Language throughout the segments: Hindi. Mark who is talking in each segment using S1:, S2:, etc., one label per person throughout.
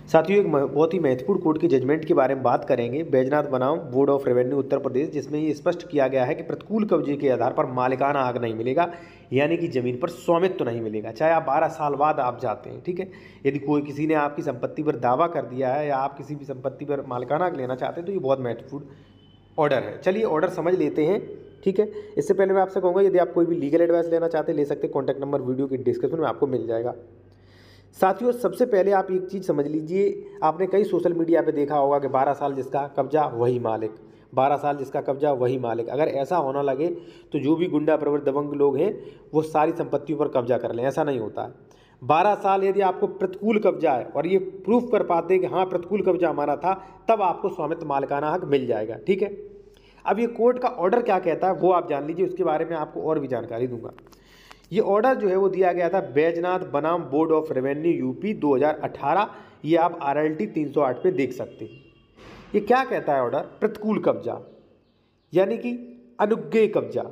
S1: साथियों, एक बहुत ही महत्वपूर्ण कोर्ट की जजमेंट के बारे में बात करेंगे। बैजनाथ बनाम board of revenue Uttar Pradesh, जिसमें ये स्पष्ट किया गया है कि प्रतिकूल कब्जे के आधार पर मालिकाना हक नहीं मिलेगा, यानी कि ज़मीन पर स्वामित्व तो नहीं मिलेगा, चाहे आप 12 साल बाद आप जाते हैं। ठीक है, यदि कोई किसी ने आपकी संपत्ति पर दावा कर दिया है या आप किसी भी संपत्ति पर मालिकाना हक लेना चाहते हैं तो ये बहुत महत्वपूर्ण ऑर्डर है। चलिए ऑर्डर समझ लेते हैं। ठीक है, इससे पहले मैं आपसे कहूँगा, यदि आप कोई भी लीगल एडवाइस लेना चाहते हैं ले सकते हैं। कॉन्टैक्ट नंबर वीडियो की डिस्क्रिप्शन में आपको मिल जाएगा। साथियों, सबसे पहले आप एक चीज़ समझ लीजिए, आपने कई सोशल मीडिया पे देखा होगा कि 12 साल जिसका कब्जा वही मालिक, 12 साल जिसका कब्जा वही मालिक। अगर ऐसा होना लगे तो जो भी गुंडा प्रवृत्त दबंग लोग हैं वो सारी संपत्तियों पर कब्जा कर लें, ऐसा नहीं होता है। 12 साल यदि आपको प्रतिकूल कब्जा है और ये प्रूफ कर पाते हैं कि हाँ प्रतिकूल कब्जा हमारा था, तब आपको स्वामित्व मालिकाना हक मिल जाएगा। ठीक है, अब ये कोर्ट का ऑर्डर क्या कहता है वो आप जान लीजिए, उसके बारे में आपको और भी जानकारी दूंगा। ये ऑर्डर जो है वो दिया गया था बैजनाथ बनाम बोर्ड ऑफ रेवेन्यू यूपी 2018। ये आप RLT 308 पे देख सकते हैं। ये क्या कहता है ऑर्डर? प्रतिकूल कब्जा यानी कि अनुज्ञेय कब्जा।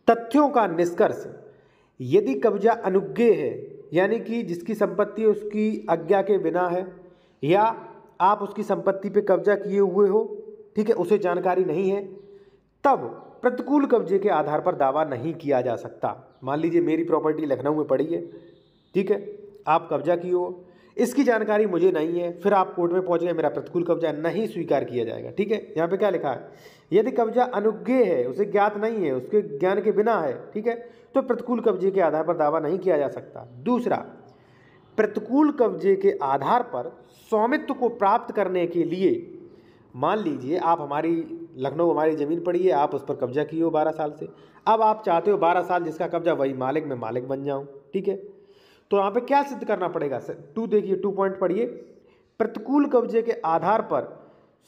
S1: तथ्यों का निष्कर्ष, यदि कब्जा अनुज्ञेय है यानी कि जिसकी संपत्ति उसकी आज्ञा के बिना है या आप उसकी संपत्ति पे कब्जा किए हुए हो, ठीक है, उसे जानकारी नहीं है, तब प्रतिकूल कब्जे के आधार पर दावा नहीं किया जा सकता। मान लीजिए मेरी प्रॉपर्टी लखनऊ में पड़ी है, ठीक है, आप कब्जा किए हो, इसकी जानकारी मुझे नहीं है, फिर आप कोर्ट में पहुंच गए, मेरा प्रतिकूल कब्जा नहीं स्वीकार किया जाएगा। ठीक है, यहाँ पे क्या लिखा है? यदि कब्जा अनुज्ञेय है, उसे ज्ञात नहीं है, उसके ज्ञान के बिना है, ठीक है, तो प्रतिकूल कब्जे के आधार पर दावा नहीं किया जा सकता। दूसरा, प्रतिकूल कब्जे के आधार पर स्वामित्व को प्राप्त करने के लिए, मान लीजिए आप हमारी लखनऊ हमारी ज़मीन पड़ी है, आप उस पर कब्जा किए हो 12 साल से, अब आप चाहते हो 12 साल जिसका कब्जा वही मालिक, मैं मालिक बन जाऊं। ठीक है, तो यहाँ पे क्या सिद्ध करना पड़ेगा? देखिए 2 पॉइंट पढ़िए। प्रतिकूल कब्जे के आधार पर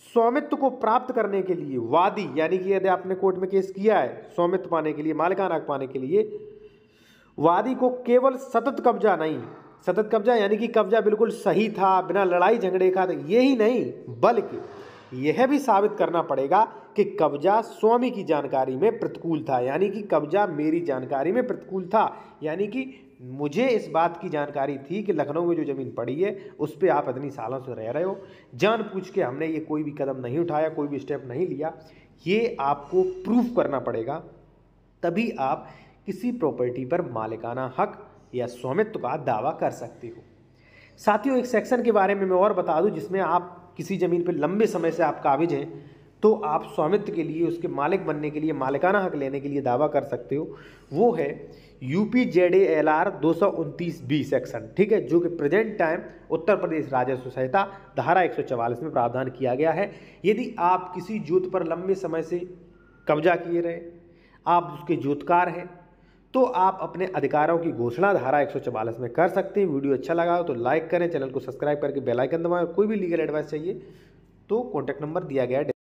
S1: स्वामित्व को प्राप्त करने के लिए वादी, यानी कि यदि आपने कोर्ट में केस किया है स्वामित्व पाने के लिए, मालिकाना हक पाने के लिए, वादी को केवल सतत कब्जा नहीं, सतत कब्जा यानी कि कब्जा बिल्कुल सही था, बिना लड़ाई झगड़े का, यही नहीं बल्कि यह भी साबित करना पड़ेगा कि कब्जा स्वामी की जानकारी में प्रतिकूल था, यानी कि कब्जा मेरी जानकारी में प्रतिकूल था, यानी कि मुझे इस बात की जानकारी थी कि लखनऊ में जो ज़मीन पड़ी है उस पर आप इतनी सालों से रह रहे हो, जानबूझ के हमने ये कोई भी कदम नहीं उठाया, कोई भी स्टेप नहीं लिया। ये आपको प्रूफ करना पड़ेगा, तभी आप किसी प्रॉपर्टी पर मालिकाना हक या स्वामित्व का दावा कर सकते हो। साथियों, एक सेक्शन के बारे में मैं और बता दूं, जिसमें आप किसी ज़मीन पर लंबे समय से आप काबिज हैं तो आप स्वामित्व के लिए, उसके मालिक बनने के लिए, मालिकाना हक लेने के लिए दावा कर सकते हो। वो है UPZALR 229B सेक्शन, ठीक है, जो कि प्रेजेंट टाइम उत्तर प्रदेश राजस्व संहिता धारा 144 में प्रावधान किया गया है। यदि आप किसी जोत पर लंबे समय से कब्जा किए रहे, आप उसके जोतकार हैं, तो आप अपने अधिकारों की घोषणा धारा 144 में कर सकते हैं। वीडियो अच्छा लगा हो तो लाइक करें, चैनल को सब्सक्राइब करके बेल आइकन दबाएं। कोई भी लीगल एडवाइस चाहिए तो कॉन्टैक्ट नंबर दिया गया है।